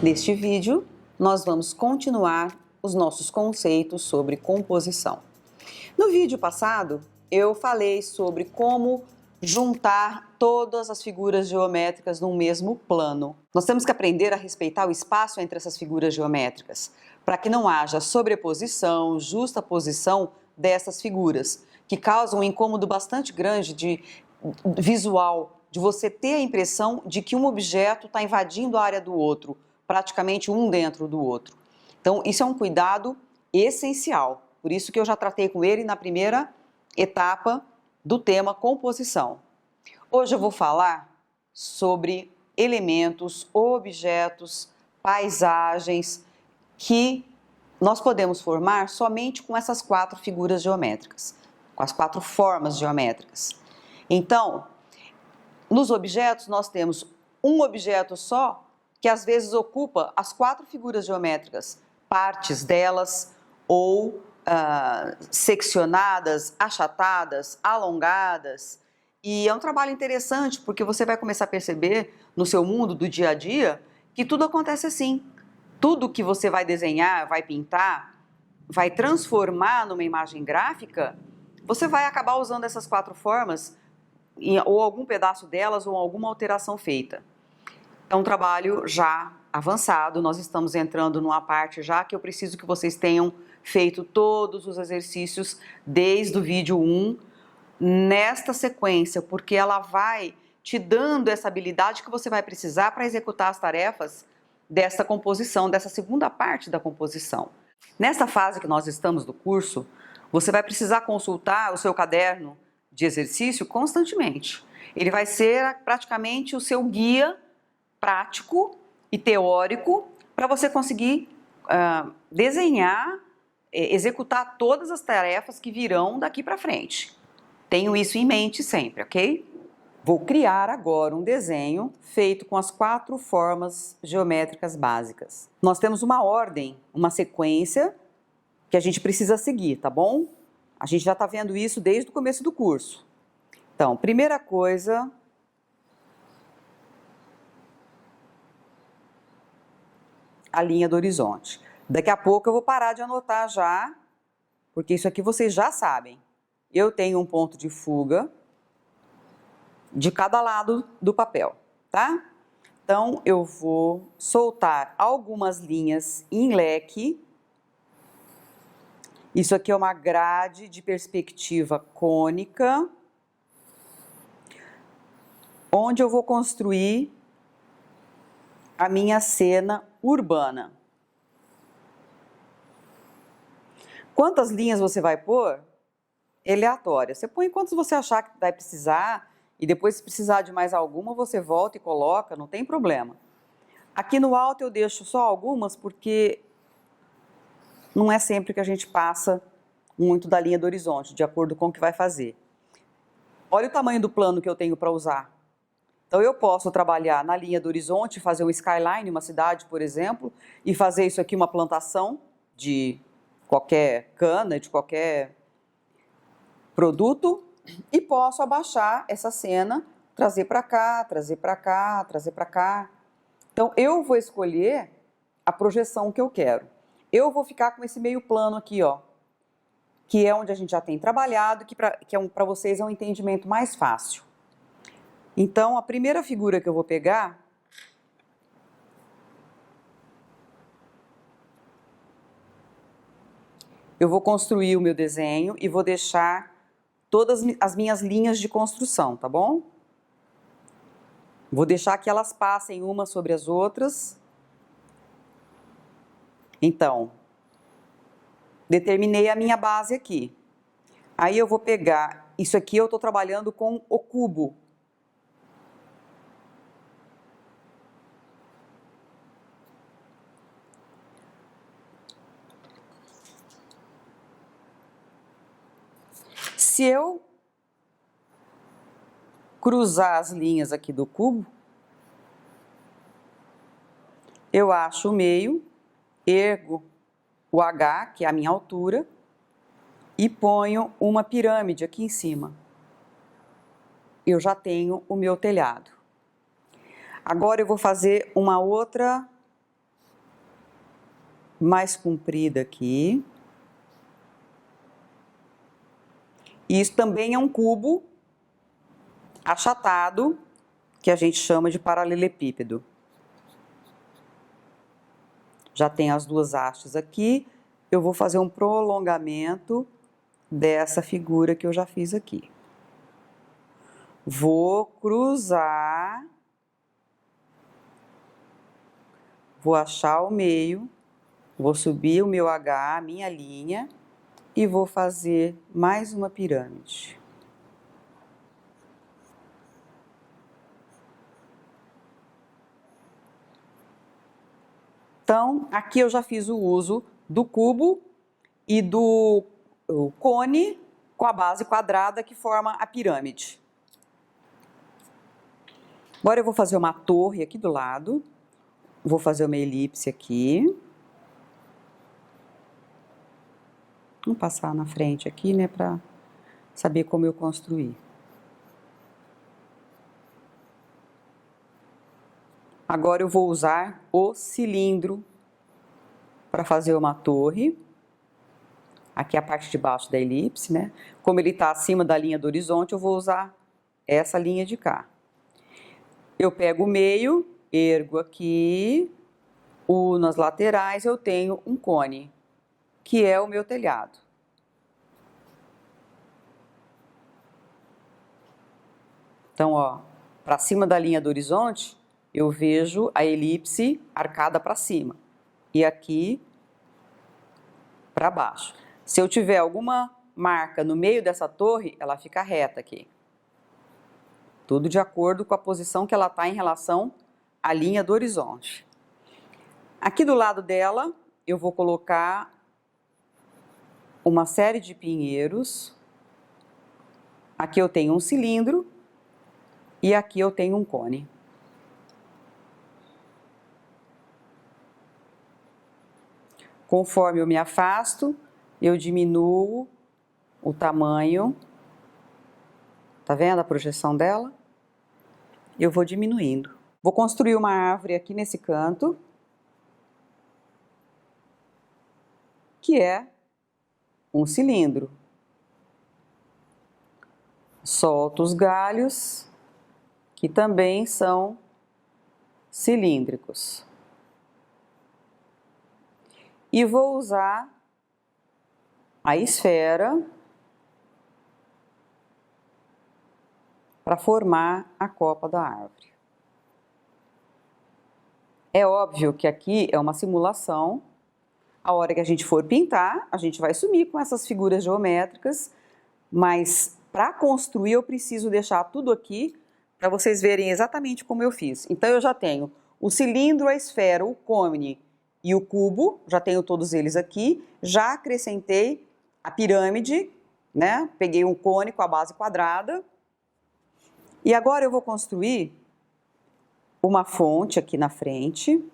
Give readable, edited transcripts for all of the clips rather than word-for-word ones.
Neste vídeo, nós vamos continuar os nossos conceitos sobre composição. No vídeo passado, eu falei sobre como juntar todas as figuras geométricas num mesmo plano. Nós temos que aprender a respeitar o espaço entre essas figuras geométricas, para que não haja sobreposição, justaposição dessas figuras, que causam um incômodo bastante grande de visual, de você ter a impressão de que um objeto está invadindo a área do outro, praticamente um dentro do outro. Então, isso é um cuidado essencial. Por isso que eu já tratei com ele na primeira etapa do tema composição. Hoje eu vou falar sobre elementos, objetos, paisagens que nós podemos formar somente com essas 4 figuras geométricas, com as 4 formas geométricas. Então, nos objetos nós temos um objeto só que às vezes ocupa as 4 figuras geométricas, partes delas ou seccionadas, achatadas, alongadas. E é um trabalho interessante porque você vai começar a perceber no seu mundo do dia a dia que tudo acontece assim. Tudo que você vai desenhar, vai pintar, vai transformar numa imagem gráfica, você vai acabar usando essas 4 formas, ou algum pedaço delas, ou alguma alteração feita. É um trabalho já avançado, nós estamos entrando numa parte já que eu preciso que vocês tenham feito todos os exercícios desde o vídeo 1, nesta sequência, porque ela vai te dando essa habilidade que você vai precisar para executar as tarefas dessa composição, dessa segunda parte da composição. Nesta fase que nós estamos do curso, você vai precisar consultar o seu caderno de exercício constantemente. Ele vai ser praticamente o seu guia prático e teórico para você conseguir desenhar, executar todas as tarefas que virão daqui para frente. Tenho isso em mente sempre, ok? Vou criar agora um desenho feito com as 4 formas geométricas básicas. Nós temos uma ordem, uma sequência que a gente precisa seguir, tá bom? A gente já está vendo isso desde o começo do curso. Então, primeira coisa, a linha do horizonte. Daqui a pouco eu vou parar de anotar já, porque isso aqui vocês já sabem. Eu tenho um ponto de fuga de cada lado do papel, tá? Então, eu vou soltar algumas linhas em leque. Isso aqui é uma grade de perspectiva cônica, onde eu vou construir a minha cena urbana. Quantas linhas você vai pôr? Aleatória. Você põe quantos você achar que vai precisar e depois, se precisar de mais alguma, você volta e coloca, não tem problema. Aqui no alto eu deixo só algumas porque não é sempre que a gente passa muito da linha do horizonte, de acordo com o que vai fazer. Olha o tamanho do plano que eu tenho para usar. Então, eu posso trabalhar na linha do horizonte, fazer um skyline, uma cidade, por exemplo, e fazer isso aqui uma plantação de qualquer cana, de qualquer produto, e posso abaixar essa cena, trazer para cá, trazer para cá, trazer para cá. Então, eu vou escolher a projeção que eu quero. Eu vou ficar com esse meio plano aqui, ó, que é onde a gente já tem trabalhado, que para vocês é um entendimento mais fácil. Então, a primeira figura que eu vou pegar eu vou construir o meu desenho e vou deixar todas as minhas linhas de construção, tá bom? Vou deixar que elas passem umas sobre as outras. Então, determinei a minha base aqui. Aí eu vou pegar, isso aqui eu estou trabalhando com o cubo. Se eu cruzar as linhas aqui do cubo, eu acho o meio, ergo o H, que é a minha altura, e ponho uma pirâmide aqui em cima. Eu já tenho o meu telhado. Agora eu vou fazer uma outra mais comprida aqui. E isso também é um cubo achatado, que a gente chama de paralelepípedo. Já tem as duas hastes aqui, eu vou fazer um prolongamento dessa figura que eu já fiz aqui. Vou cruzar, vou achar o meio, vou subir o meu H, a minha linha, e vou fazer mais uma pirâmide. Então, aqui eu já fiz o uso do cubo e do cone com a base quadrada que forma a pirâmide. Agora eu vou fazer uma torre aqui do lado, vou fazer uma elipse aqui. Vamos passar na frente aqui, né, para saber como eu construir. Agora eu vou usar o cilindro para fazer uma torre. Aqui é a parte de baixo da elipse, né? Como ele está acima da linha do horizonte, eu vou usar essa linha de cá. Eu pego o meio, ergo aqui, nas laterais eu tenho um cone, que é o meu telhado. Então, ó, para cima da linha do horizonte, eu vejo a elipse arcada para cima. E aqui para baixo. Se eu tiver alguma marca no meio dessa torre, ela fica reta aqui. Tudo de acordo com a posição que ela está em relação à linha do horizonte. Aqui do lado dela, eu vou colocar uma série de pinheiros. Aqui eu tenho um cilindro e aqui eu tenho um cone. Conforme eu me afasto, eu diminuo o tamanho. Tá vendo a projeção dela? Eu vou diminuindo. Vou construir uma árvore aqui nesse canto, que é um cilindro. Solto os galhos, que também são cilíndricos. E vou usar a esfera para formar a copa da árvore. É óbvio que aqui é uma simulação. A hora que a gente for pintar, a gente vai sumir com essas figuras geométricas, mas para construir eu preciso deixar tudo aqui para vocês verem exatamente como eu fiz. Então eu já tenho o cilindro, a esfera, o cone e o cubo, já tenho todos eles aqui, já acrescentei a pirâmide, né? Peguei um cone com a base quadrada. E agora eu vou construir uma fonte aqui na frente.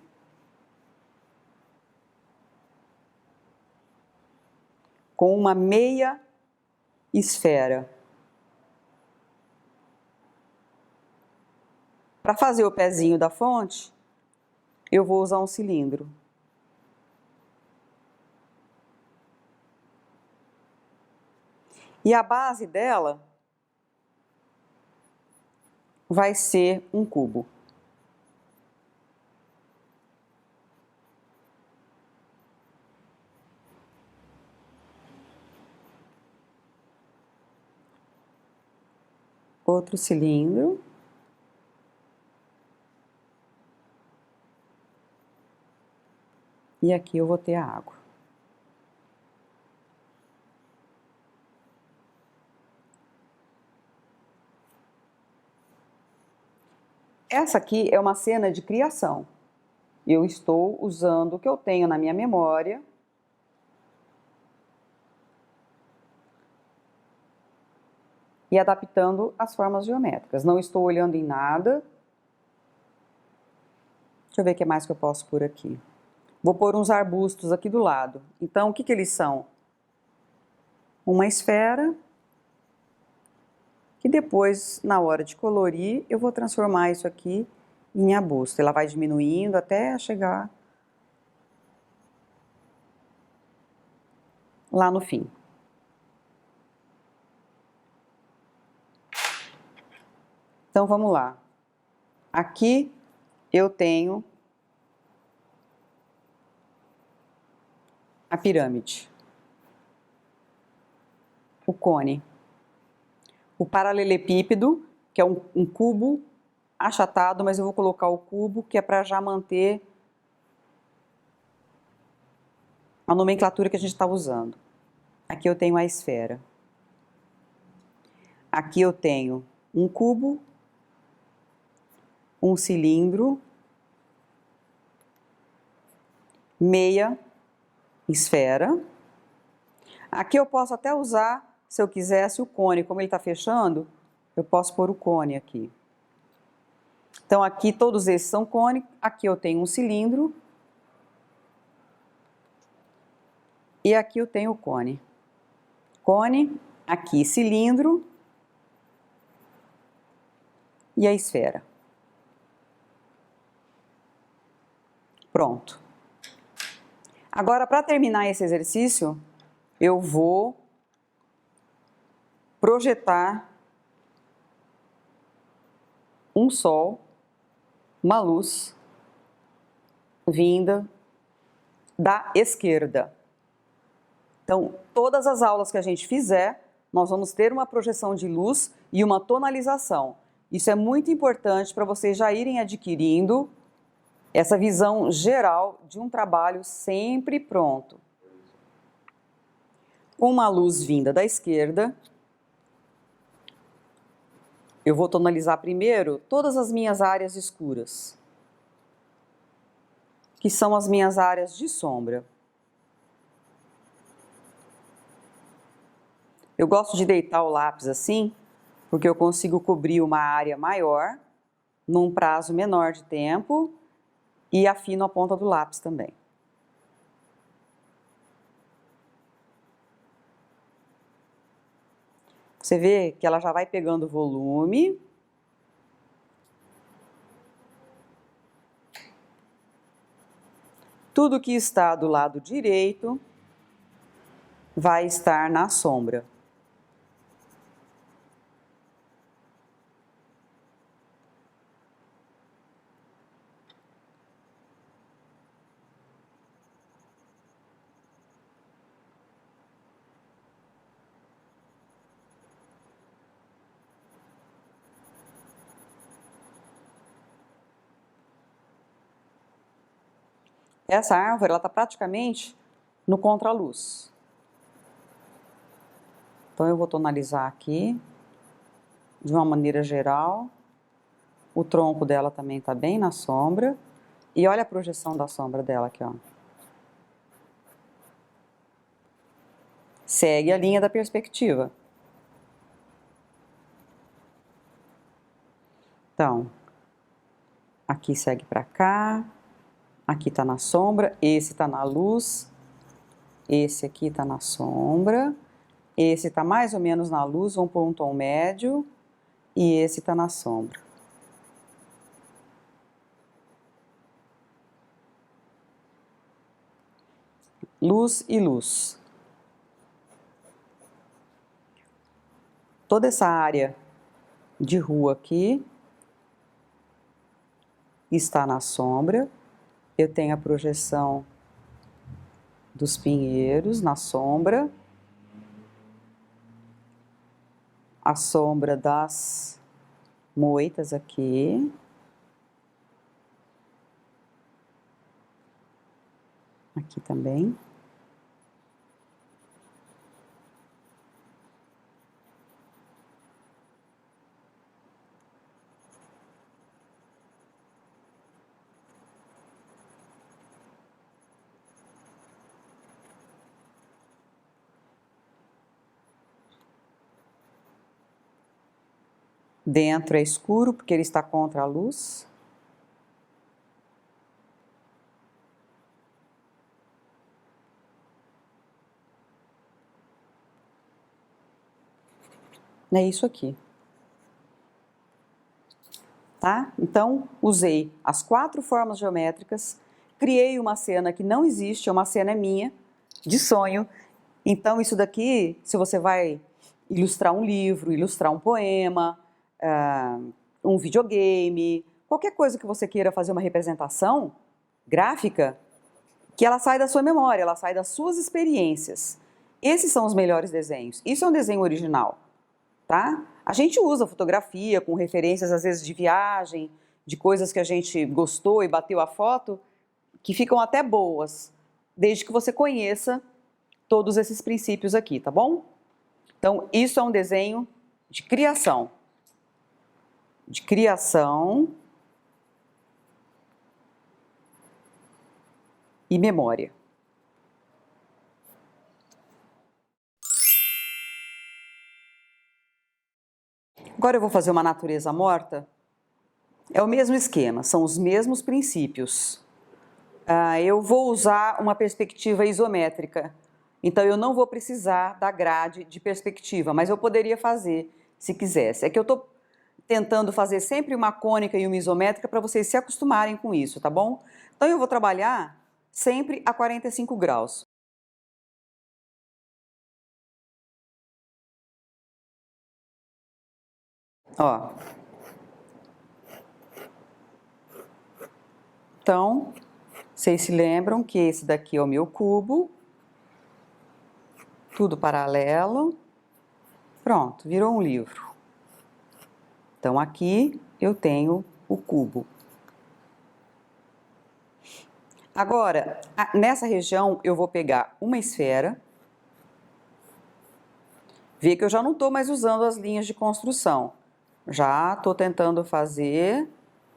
Com uma meia esfera. Para fazer o pezinho da fonte, eu vou usar um cilindro. E a base dela vai ser um cubo. Outro cilindro. E aqui eu vou ter a água. Essa aqui é uma cena de criação. Eu estou usando o que eu tenho na minha memória. E adaptando as formas geométricas. Não estou olhando em nada. Deixa eu ver o que mais que eu posso pôr aqui. Vou pôr uns arbustos aqui do lado. Então, o que eles são? Uma esfera. E depois, na hora de colorir, eu vou transformar isso aqui em arbusto. Ela vai diminuindo até chegar lá no fim. Então vamos lá. Aqui eu tenho a pirâmide, o cone, o paralelepípedo, que é um cubo achatado, mas eu vou colocar o cubo, que é para já manter a nomenclatura que a gente está usando. Aqui eu tenho a esfera. Aqui eu tenho um cubo, um cilindro, meia esfera. Aqui eu posso até usar, se eu quisesse, o cone. Como ele está fechando, eu posso pôr o cone aqui. Então aqui todos esses são cone. Aqui eu tenho um cilindro. E aqui eu tenho o cone. Cone, aqui cilindro e a esfera. Pronto. Agora, para terminar esse exercício, eu vou projetar um sol, uma luz, vinda da esquerda. Então, todas as aulas que a gente fizer, nós vamos ter uma projeção de luz e uma tonalização. Isso é muito importante para vocês já irem adquirindo essa visão geral de um trabalho sempre pronto. Com uma luz vinda da esquerda, eu vou tonalizar primeiro todas as minhas áreas escuras, que são as minhas áreas de sombra. Eu gosto de deitar o lápis assim, porque eu consigo cobrir uma área maior, num prazo menor de tempo, e afino a ponta do lápis também. Você vê que ela já vai pegando volume. Tudo que está do lado direito vai estar na sombra. Essa árvore ela está praticamente no contraluz. Então eu vou tonalizar aqui, de uma maneira geral. O tronco dela também está bem na sombra. E olha a projeção da sombra dela aqui, ó. Segue a linha da perspectiva. Então, aqui segue para cá. Aqui está na sombra, esse está na luz, esse aqui está na sombra, esse está mais ou menos na luz, vamos pôr um tom médio, e esse está na sombra. Luz e luz. Toda essa área de rua aqui está na sombra. Eu tenho a projeção dos pinheiros na sombra, a sombra das moitas aqui, aqui também. Dentro é escuro porque ele está contra a luz. É isso aqui. Tá? Então, usei as 4 formas geométricas, criei uma cena que não existe, é uma cena minha, de sonho, Então, isso daqui, se você vai ilustrar um livro, ilustrar um poema, um videogame, qualquer coisa que você queira fazer uma representação gráfica, que ela sai da sua memória, ela sai das suas experiências. Esses são os melhores desenhos. Isso é um desenho original, tá? A gente usa fotografia com referências, às vezes, de viagem, de coisas que a gente gostou e bateu a foto, que ficam até boas, desde que você conheça todos esses princípios aqui, tá bom? Então, isso é um desenho de criação. De criação e memória. Agora eu vou fazer uma natureza morta. É o mesmo esquema, são os mesmos princípios. Eu vou usar uma perspectiva isométrica, então eu não vou precisar da grade de perspectiva, mas eu poderia fazer se quisesse. É que eu estou tentando fazer sempre uma cônica e uma isométrica para vocês se acostumarem com isso, tá bom? Então eu vou trabalhar sempre a 45 graus. Ó. Então, vocês se lembram que esse daqui é o meu cubo, tudo paralelo, pronto, virou um livro. Então, aqui eu tenho o cubo. Agora, nessa região, eu vou pegar uma esfera, ver que eu já não estou mais usando as linhas de construção. Já estou tentando fazer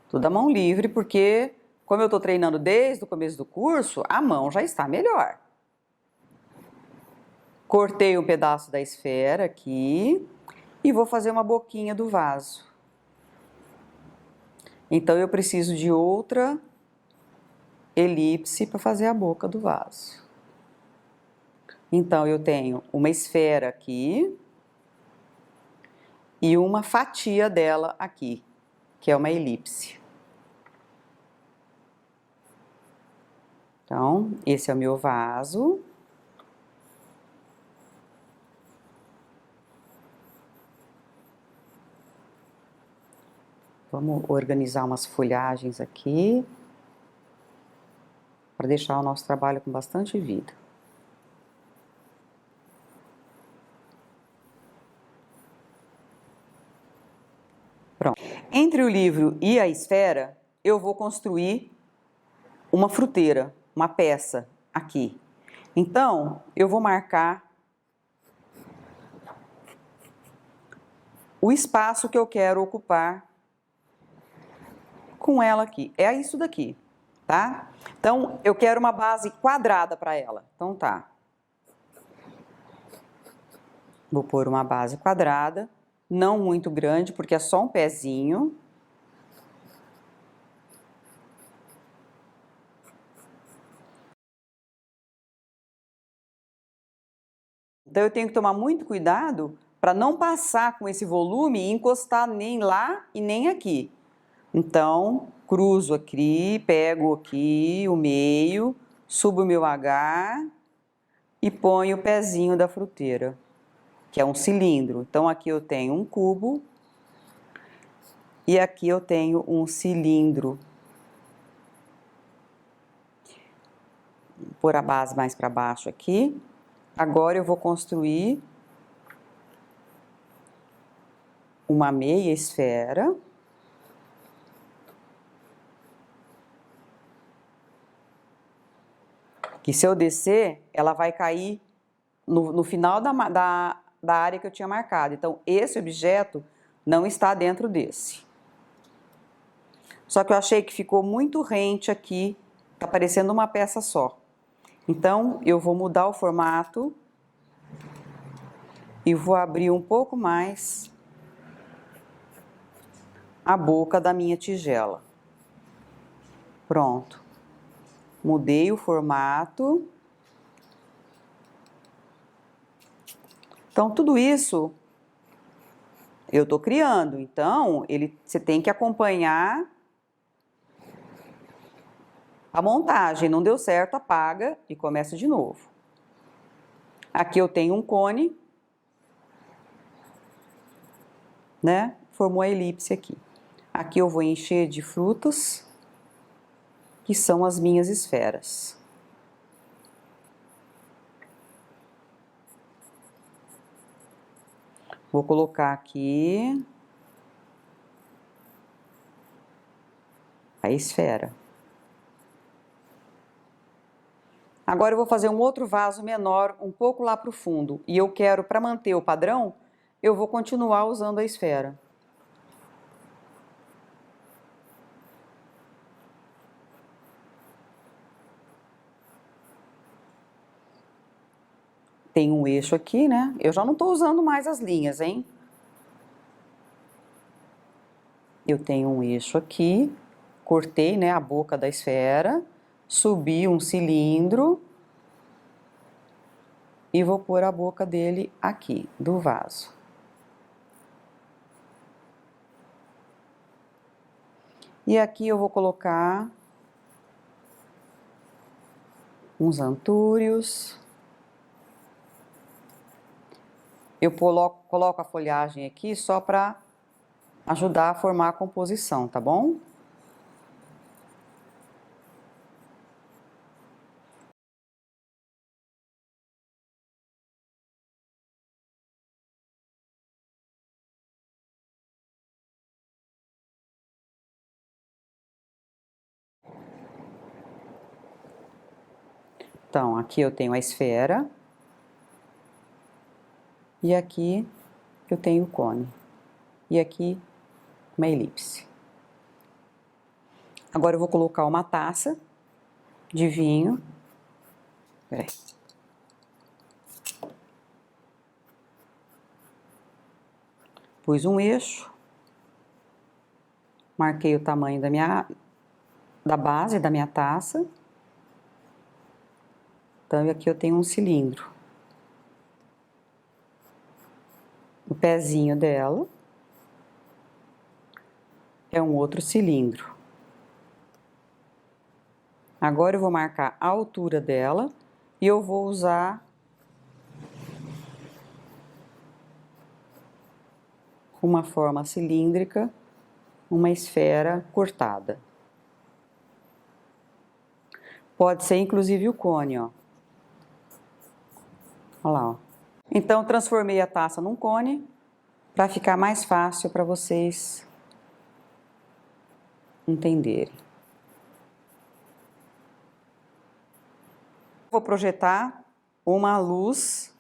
tudo à mão livre, porque como eu estou treinando desde o começo do curso, a mão já está melhor. Cortei um pedaço da esfera aqui e vou fazer uma boquinha do vaso. Então, eu preciso de outra elipse para fazer a boca do vaso. Então, eu tenho uma esfera aqui e uma fatia dela aqui, que é uma elipse. Então, esse é o meu vaso. Vamos organizar umas folhagens aqui, para deixar o nosso trabalho com bastante vida. Pronto. Entre o livro e a esfera, eu vou construir uma fruteira, uma peça aqui. Então, eu vou marcar o espaço que eu quero ocupar com ela aqui. É isso daqui, tá? Então, eu quero uma base quadrada para ela. Então, tá. Vou pôr uma base quadrada, não muito grande, porque é só um pezinho. Então, eu tenho que tomar muito cuidado para não passar com esse volume e encostar nem lá e nem aqui. Então, cruzo aqui, pego aqui o meio, subo o meu H e ponho o pezinho da fruteira, que é um cilindro. Então, aqui eu tenho um cubo e aqui eu tenho um cilindro. Vou pôr a base mais para baixo aqui. Agora eu vou construir uma meia esfera. Que se eu descer, ela vai cair no final da área que eu tinha marcado. Então, esse objeto não está dentro desse. Só que eu achei que ficou muito rente aqui, tá parecendo uma peça só. Então, eu vou mudar o formato e vou abrir um pouco mais a boca da minha tigela. Pronto. Mudei o formato. Então, tudo isso eu estou criando. Então, você tem que acompanhar a montagem. Não deu certo, apaga e começa de novo. Aqui eu tenho um cone, né? Formou a elipse aqui. Aqui eu vou encher de frutas, que são as minhas esferas. Vou colocar aqui a esfera. Agora eu vou fazer um outro vaso menor, um pouco lá para o fundo. E eu quero, para manter o padrão, eu vou continuar usando a esfera. Tem um eixo aqui, né? Eu já não estou usando mais as linhas, hein? Eu tenho um eixo aqui, cortei, né, a boca da esfera, subi um cilindro e vou pôr a boca dele aqui, do vaso. E aqui eu vou colocar uns antúrios. Eu coloco a folhagem aqui só para ajudar a formar a composição, tá bom? Então, aqui eu tenho a esfera e aqui eu tenho o cone e aqui uma elipse. Agora eu vou colocar uma taça de vinho. Peraí. Pus um eixo, marquei o tamanho da base da minha taça. Então, aqui eu tenho um cilindro. O pezinho dela é um outro cilindro. Agora eu vou marcar a altura dela e eu vou usar uma forma cilíndrica, uma esfera cortada. Pode ser inclusive o cone, ó. Olha lá, ó. Então, transformei a taça num cone para ficar mais fácil para vocês entenderem. Vou projetar uma luz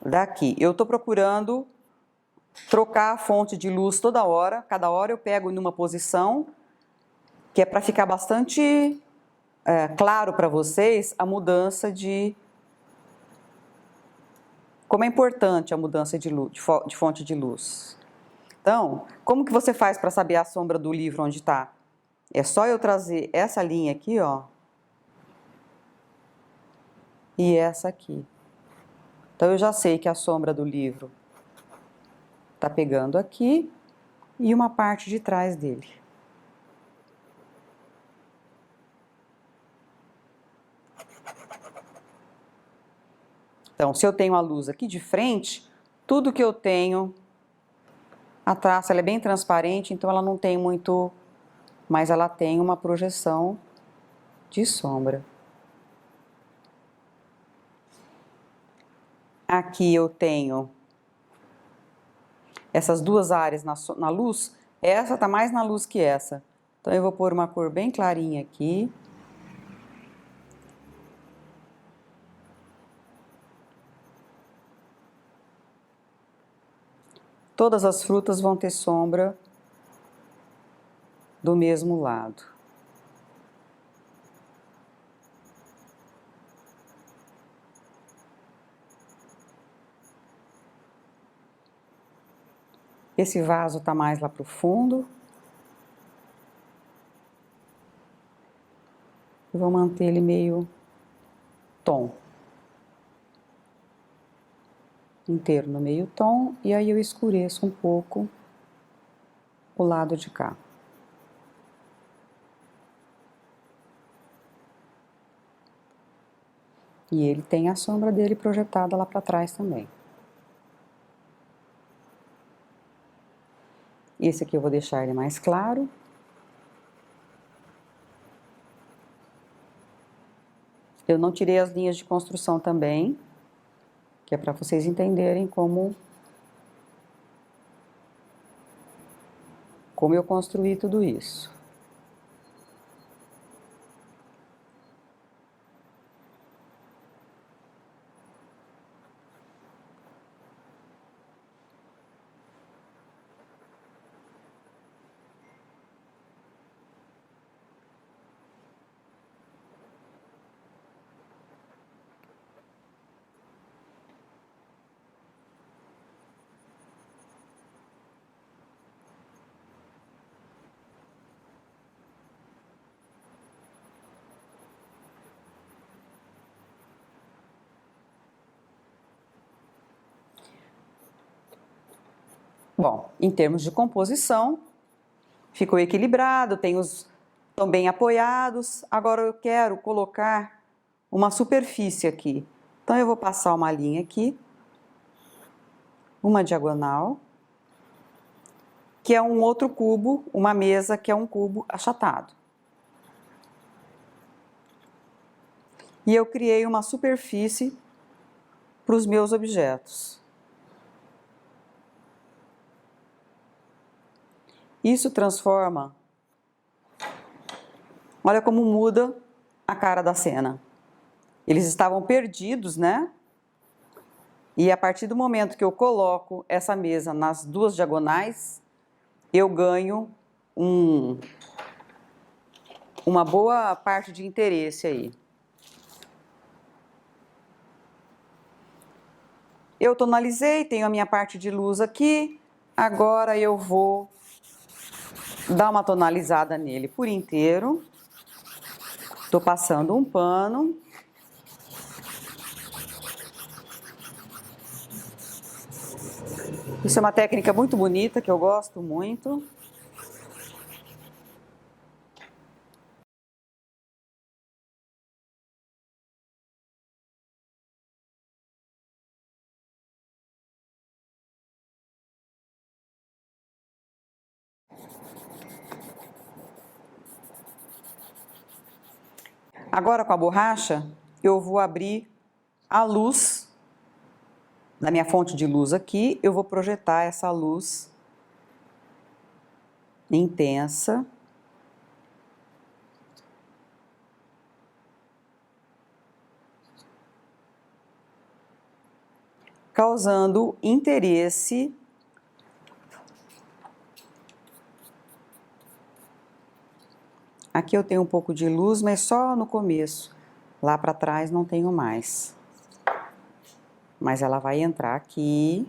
daqui. Eu estou procurando trocar a fonte de luz toda hora. Cada hora eu pego numa posição que é para ficar bastante claro para vocês a mudança de... Como é importante a mudança de fonte de luz. Então, como que você faz para saber a sombra do livro onde está? É só eu trazer essa linha aqui, ó. E essa aqui. Então, eu já sei que a sombra do livro está pegando aqui e uma parte de trás dele. Então, se eu tenho a luz aqui de frente, tudo que eu tenho, a traça ela é bem transparente, então ela não tem muito, mas ela tem uma projeção de sombra. Aqui eu tenho essas duas áreas na luz, essa está mais na luz que essa. Então eu vou pôr uma cor bem clarinha aqui. Todas as frutas vão ter sombra do mesmo lado. Esse vaso está mais lá para o fundo. Eu vou manter ele meio tom. Inteiro no meio tom, e aí eu escureço um pouco o lado de cá. E ele tem a sombra dele projetada lá para trás também. Esse aqui eu vou deixar ele mais claro. Eu não tirei as linhas de construção também, que é para vocês entenderem como eu construí tudo isso. Bom, em termos de composição, ficou equilibrado, estão bem apoiados. Agora eu quero colocar uma superfície aqui. Então eu vou passar uma linha aqui, uma diagonal, que é um outro cubo, uma mesa que é um cubo achatado. E eu criei uma superfície para os meus objetos. Isso transforma, olha como muda a cara da cena. Eles estavam perdidos, né? E a partir do momento que eu coloco essa mesa nas duas diagonais, eu ganho uma boa parte de interesse aí. Eu tonalizei, tenho a minha parte de luz aqui, agora eu vou dar uma tonalizada nele por inteiro. Estou passando um pano. Isso é uma técnica muito bonita, que eu gosto muito. Agora, com a borracha, eu vou abrir a luz da minha fonte de luz aqui. Eu vou projetar essa luz intensa. Causando interesse aqui. Eu tenho um pouco de luz, mas só no começo. Lá para trás não tenho mais. Mas ela vai entrar aqui.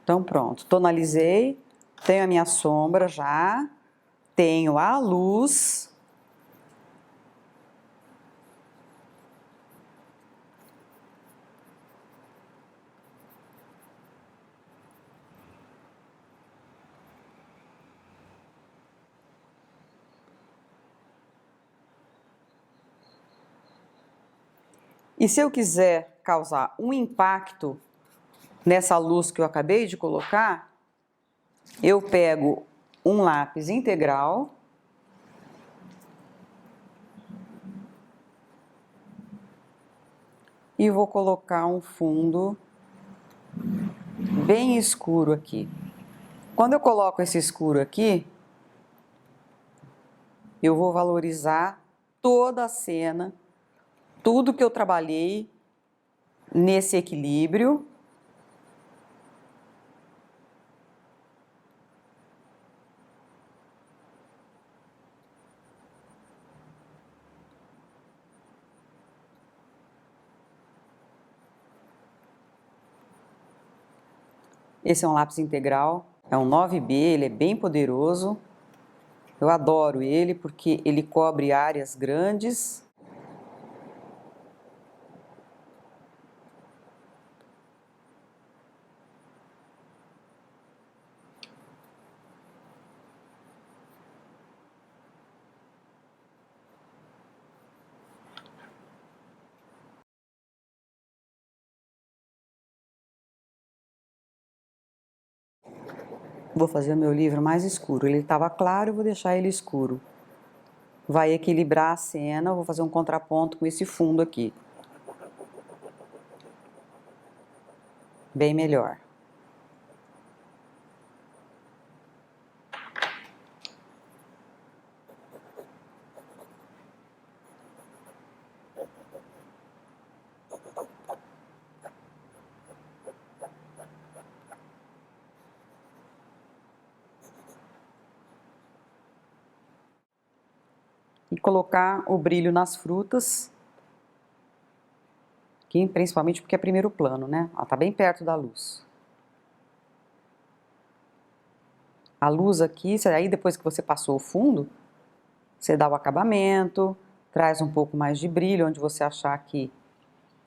Então pronto, tonalizei, tenho a minha sombra já, tenho a luz. E se eu quiser causar um impacto nessa luz que eu acabei de colocar, eu pego um lápis integral e vou colocar um fundo bem escuro aqui. Quando eu coloco esse escuro aqui, eu vou valorizar toda a cena, tudo que eu trabalhei nesse equilíbrio. Esse é um lápis integral, é um 9B, ele é bem poderoso. Eu adoro ele porque ele cobre áreas grandes. Vou fazer o meu livro mais escuro. Ele estava claro, eu vou deixar ele escuro. Vai equilibrar a cena, eu vou fazer um contraponto com esse fundo aqui. Bem melhor. E colocar o brilho nas frutas, aqui, principalmente porque é primeiro plano, né? Ela tá bem perto da luz. A luz aqui, aí depois que você passou o fundo, você dá o acabamento, traz um pouco mais de brilho onde você achar que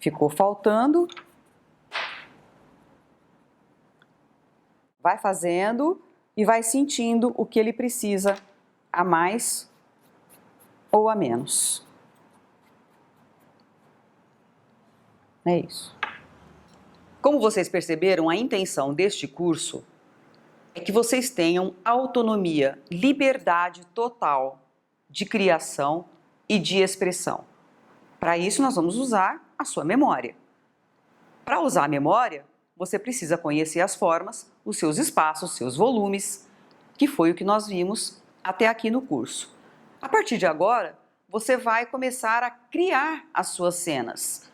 ficou faltando. Vai fazendo e vai sentindo o que ele precisa a mais ou a menos. É isso. Como vocês perceberam, a intenção deste curso é que vocês tenham autonomia, liberdade total de criação e de expressão. Para isso, nós vamos usar a sua memória. Para usar a memória, você precisa conhecer as formas, os seus espaços, seus volumes, que foi o que nós vimos até aqui no curso. A partir de agora, você vai começar a criar as suas cenas.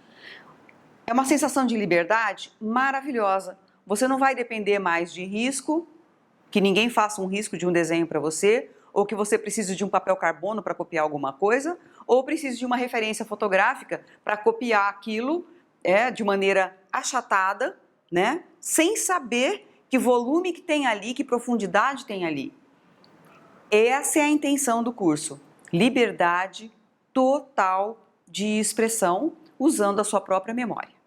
É uma sensação de liberdade maravilhosa. Você não vai depender mais de risco, que ninguém faça um risco de um desenho para você, ou que você precise de um papel carbono para copiar alguma coisa, ou precise de uma referência fotográfica para copiar aquilo de maneira achatada, né? Sem saber que volume que tem ali, que profundidade tem ali. Essa é a intenção do curso. Liberdade total de expressão usando a sua própria memória.